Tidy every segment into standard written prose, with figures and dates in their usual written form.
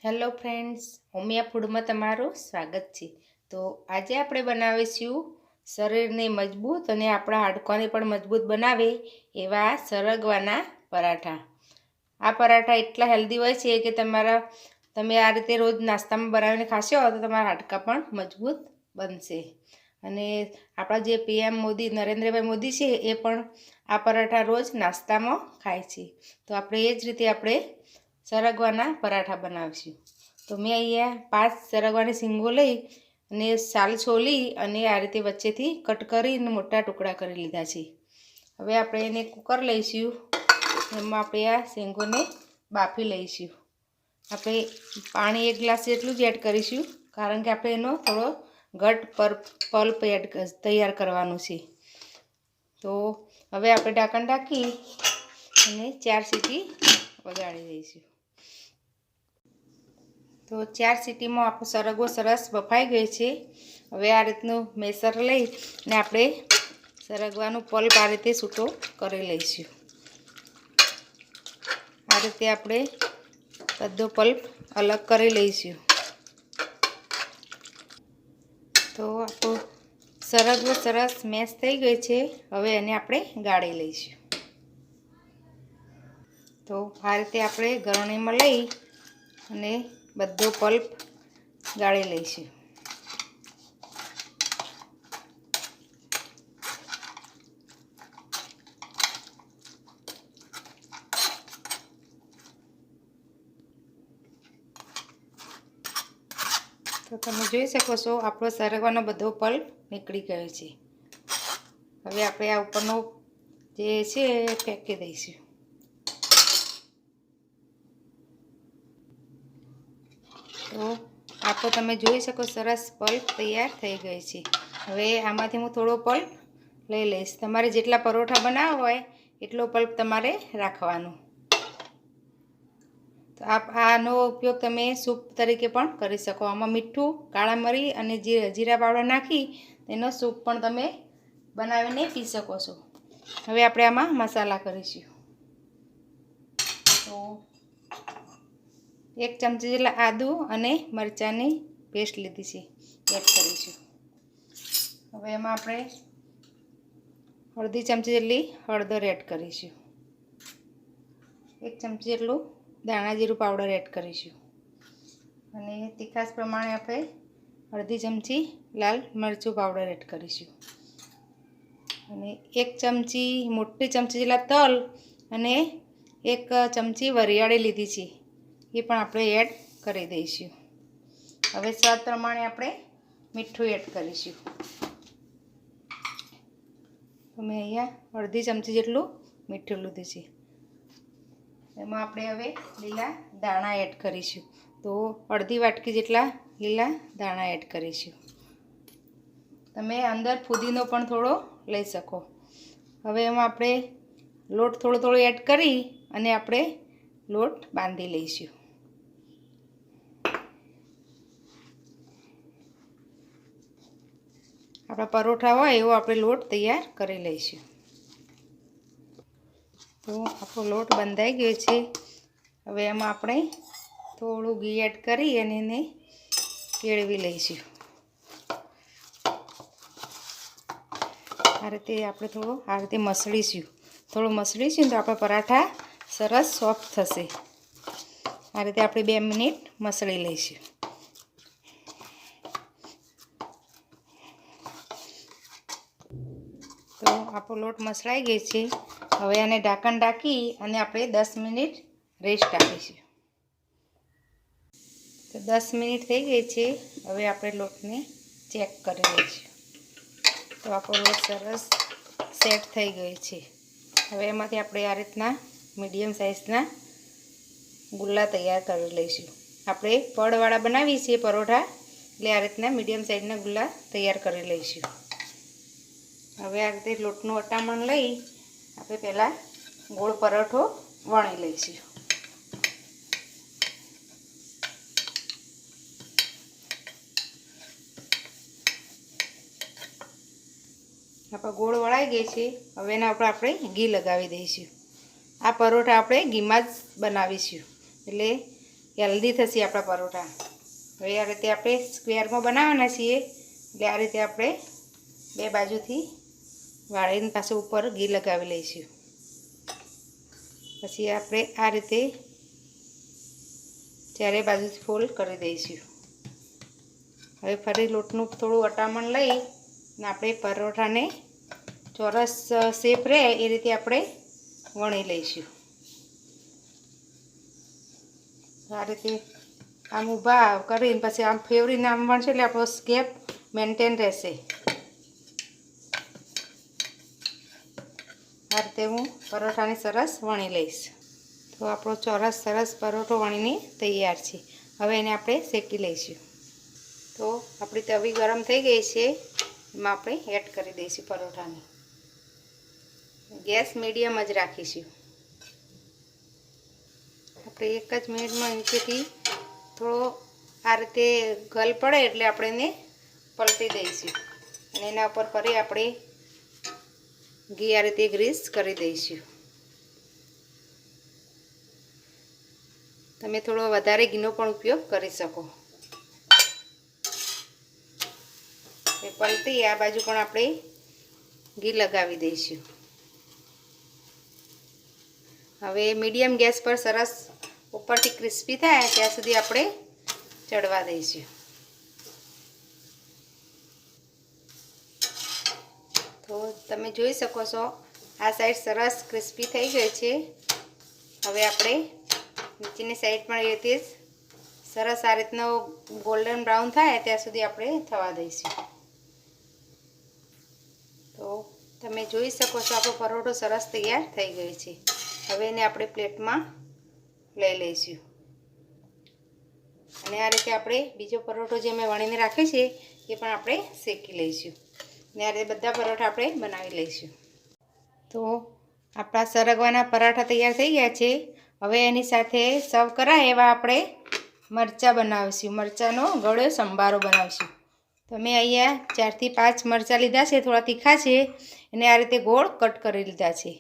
Hello friends, Umiya ફૂડમાં તમારું સ્વાગત છે। તો આજે આપણે બનાવીશું શરીરને મજબૂત અને આપણા હાડકાને પણ મજબૂત બનાવે એવા સરગવાના પરાઠા। આ પરાઠા એટલા હેલ્ધી હોય છે કે તમે આ રીતે રોજ નાસ્તામાં બનાવીને ખાશો તો તમારા હાડકાં પણ મજબૂત બનશે। અને આપણા જે પીએમ મોદી નરેન્દ્રભાઈ મોદી છે એ પણ આ પરાઠા રોજ નાસ્તામાં ખાય છે। તો આપણે એ જ રીતે આપણે સરગવાના પરાઠા બનાવીશું। તો મેં અહીંયા 5 સરગવાની શીંગો લઈ અને સાલ છોલી અને આ રીતે વચ્ચેથી કટ કરીને મોટા ટુકડા કરી લીધા છે। હવે આપણે એને કુકર લઈશું, એમાં આપણે આ શીંગોને બાફી લઈશું। આપણે પાણી 1 ગ્લાસ જેટલું જ એડ કરીશું, કારણ કે આપણે એનો થોડો ઘટ પલ્પ તૈયાર કરવાનું છે। તો હવે આપણે ઢાંકણ ઢાંકી અને 4 સીટી વગાડી દઈશું। તો 4 સીટીમાં આપણો સરગવો સરસ બફાઈ ગયો છે। હવે આ રીતનું મેસર લઈ ને આપણે સરગવાનું પલ્પ આ રીતે છૂટો કરી લઈશું। આ રીતે આપણે બધો પલ્પ અલગ કરી લઈશું। તો આપણો સરગવો સરસ મેશ થઈ ગયો છે। હવે એને આપણે ગાળી લઈશું। તો આ રીતે આપણે ગરણીમાં લઈ અને બધો પલ્પ ગાળી લઈશું। તો તમે જોઈ શકો છો આપણો સરગવાનો બધો પલ્પ નીકળી ગયો છે। હવે આપણે આ ઉપરનો જે છે એ ફેંકી દઈશું। તો આપણો તમે જોઈ શકો સરસ પલ્પ તૈયાર થઈ ગઈ છે। હવે આમાંથી હું થોડો પલ્પ લઈ લઈશ। તમારે જેટલા પરોઠા બનાવવા હોય એટલો પલ્પ તમારે રાખવાનો। તો આનો ઉપયોગ તમે સૂપ તરીકે પણ કરી શકો। આમાં મીઠું, કાળા મરી અને જીરા પાવડર નાખી એનો સૂપ પણ તમે બનાવીને પી શકો છો। હવે આપણે આમાં મસાલા કરીશું। તો 1 ચમચી જેટલા આદુ અને મરચાંની પેસ્ટ લીધી છે, એડ કરીશું। હવે એમાં આપણે અડધી ચમચી જેટલી હળદર એડ કરીશું। 1 ચમચી જેટલું ધાણા જીરું પાવડર એડ કરીશું। અને તીખાશ પ્રમાણે આપણે અડધી ચમચી લાલ મરચું પાવડર એડ કરીશું। અને 1 ચમચી મોટી ચમચી જેટલા તલ અને 1 ચમચી વરિયાળી લીધી છે, એ પણ આપણે એડ કરી દઈશું। હવે સ્વાદ પ્રમાણે આપણે મીઠું એડ કરીશું। તો મેં અહીંયા અડધી ચમચી જેટલું મીઠું લીધું છે। એમાં આપણે હવે લીલા દાણા એડ કરીશું। તો અડધી વાટકી જેટલા લીલા દાણા એડ કરીશું। તમે અંદર ફુદીનો પણ થોડો લઈ શકો। હવે એમાં આપણે લોટ થોડો એડ કરી અને આપણે લોટ બાંધી લઈશું। આપણા પરોઠા હોય એવો આપણે લોટ તૈયાર કરી લઈશું। તો આપણો લોટ બંધાઈ ગયો છે। હવે એમાં આપણે થોડું ઘી એડ કરી અને એને કેળવી લઈશું। આ રીતે આપણે આ રીતે મસળીશું। થોડું મસળીશું તો આપણા પરાઠા સરસ સોફ્ટ થશે। આ રીતે આપણે 2 મિનિટ મસળી લઈશું। તો આપણો લોટ મસળાઈ ગયો છે। હવે આને ઢાંકણ ઢાંકી અને આપણે 10 મિનિટ રેસ્ટ આપીશું। તો 10 મિનિટ થઈ ગઈ છે। હવે આપણે લોટને ચેક કરી લઈશું। તો આપણો લોટ સરસ સેટ થઈ ગયો છે। હવે એમાંથી આપણે આ રીતના મીડિયમ સાઇઝના ગુલ્લા તૈયાર કરી લઈશું। આપણે પડવાળા બનાવીએ છીએ પરોઠા, એટલે આ રીતના મીડિયમ સાઇઝના ગુલ્લા તૈયાર કરી લઈશું। હવે આ રીતે લોટનું વટામણ લઈ આપણે પહેલાં ગોળ પરોઠો વણી લઈશું। આપણા ગોળ વળાઈ ગઈ છે। હવે એના ઉપર આપણે ઘી લગાવી દઈશું। આ પરોઠા આપણે ઘીમાં જ બનાવીશું, એટલે હેલ્ધી થશે આપણા પરોઠા. હવે આ રીતે આપણે સ્ક્વેરમાં બનાવવાના છીએ, એટલે આ રીતે આપણે બે બાજુથી વાળીને પાછું ઉપર ઘી લગાવી લઈશું. પછી આપણે આ રીતે ચારે બાજુથી ફોલ્ડ કરી દઈશું. હવે ફરી લોટનું થોડું અટામણ લઈ અને આપણે પરોઠાને ચોરસ શેપ રહે એ રીતે આપણે વણી લઈશું. આ રીતે આમ ઊભા કરીને પછી આમ ફેવરીને આમ વણશે એટલે આપણો સ્કેપ મેન્ટેન રહેશે. આ રીતે હું પરોઠાને સરસ વણી લઈશ. તો આપણો ચોરસ સરસ પરોઠો વણીને તૈયાર છે. હવે એને આપણે શેકી લઈશું. તો આપણી તવી ગરમ થઈ ગઈ છે, એમાં આપણે એડ કરી દઈશું પરોઠાને. ગેસ મીડિયમ જ રાખીશું. આપણે એક જ મિનિટમાં નીચેથી થોડો આ રીતે ગલ પડે એટલે આપણે એને પલટી દઈશું અને એના ઉપર ફરી આપણે ઘી આ રીતે ગ્રીસ કરી દઈશું. તમે થોડો વધારે ઘીનો પણ ઉપયોગ કરી શકો. એ પલટી આ બાજુ પણ આપણે ઘી લગાવી દઈશું. હવે મીડિયમ ગેસ પર સરસ ઉપરથી ક્રિસ્પી થાય ત્યાં સુધી આપણે ચડવા દઈશું. તો તમે જોઈ શકો છો આ સાઈડ સરસ ક્રિસ્પી થઈ ગઈ છે. હવે આપણે નીચેની સાઈડ પણ એ રીતે સરસ આ રીતનો ગોલ્ડન બ્રાઉન થાય ત્યાં સુધી આપણે થવા દઈશું. તો તમે જોઈ શકો છો આપણો પરોઠો સરસ તૈયાર થઈ ગયો છે. હવે એને આપણે પ્લેટમાં લઈ લઈશું અને આ રીતે આપણે બીજો પરોઠો જે મેં વણીને રાખ્યો છે એ પણ આપણે શેકી લઈશું અને આ રીતે બધા પરોઠા આપણે બનાવી લઈશું. તો આપણા સરગવાના પરાઠા તૈયાર થઈ ગયા છે. હવે એની સાથે સર્વ કરાય એવા આપણે મરચાં બનાવીશું. મરચાંનો ગળ્યો સંભારો બનાવીશું. તો મેં અહીંયા 4 થી 5 મરચાં લીધા છે, થોડા તીખા છે, એને આ રીતે ગોળ કટ કરી લીધા છે.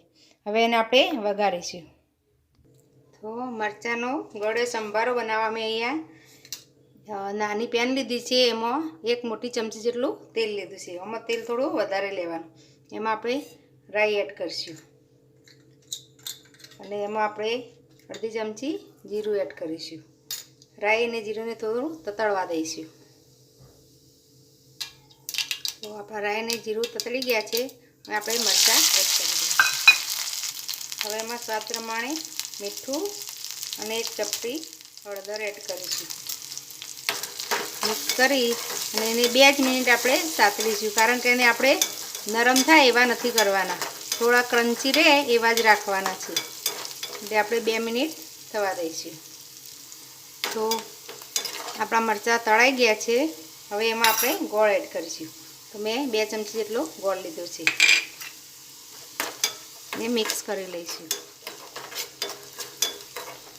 હવે એને આપણે વઘારીશું. તો મરચાંનો ગળ્યો સંભારો બનાવવા મેં અહીંયા નાની પેન લીધી છે, એમાં 1 મોટી ચમચી જેટલું તેલ લીધું છે. એમાં તેલ થોડું વધારે લેવાનું. એમાં આપણે રાઈ એડ કરીશું અને એમાં આપણે અડધી ચમચી જીરું એડ કરીશું. રાઈ અને જીરુંને થોડું તતડવા દઈશું. તો આપણા રાઈ અને જીરું તતળી ગયા છે. હવે આપણે મરચાં એડ કરી દઈશું. હવે એમાં સ્વાદ પ્રમાણે મીઠું અને 1 ચપટી હળદર એડ કરીશું. મિક્સ કરી અને એને 2 જ મિનિટ આપણે સાતળીશું, કારણ કે એને આપણે નરમ થાય એવા નથી કરવાના, થોડા ક્રન્ચી રહે એવા જ રાખવાના છે. એટલે આપણે 2 મિનિટ થવા દઈશું. તો આપણા મરચાં તળાઈ ગયા છે. હવે એમાં આપણે ગોળ એડ કરીશું. તો મેં 2 ચમચી જેટલો ગોળ લીધો છે ને મિક્સ કરી લઈશું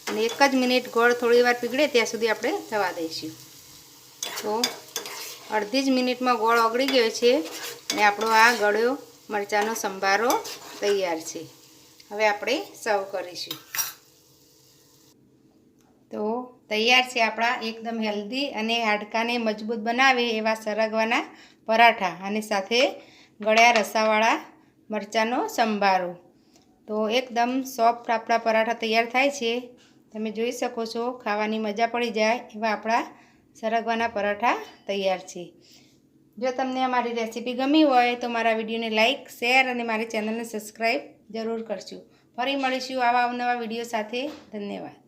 અને 1 જ મિનિટ ગોળ થોડી વાર પીગળે ત્યાં સુધી આપણે થવા દઈશું. તો અડધી જ મિનિટમાં ગોળ ઓગળી ગયો છે અને આપણો આ ગળ્યો મરચાંનો સંભારો તૈયાર છે. હવે આપણે સર્વ કરીશું. તો તૈયાર છે આપણા એકદમ હેલ્ધી અને હાડકાને મજબૂત બનાવે એવા સરગવાના પરાઠા અને સાથે ગળ્યા રસાવાળા મરચાંનો સંભારો. તો એકદમ સોફ્ટ આપણા પરાઠા તૈયાર થાય છે. તમે જોઈ શકો છો, ખાવાની મજા પડી જાય એવા આપણા સરગવાના પરાઠા તૈયાર છે. જો તમને અમારી રેસીપી ગમી હોય તો મારા વિડીયોને લાઇક, શેર અને મારી ચેનલને સબસ્ક્રાઈબ જરૂર કરજો. ફરી મળીશું આવા અવનવા વિડીયો સાથે. ધન્યવાદ.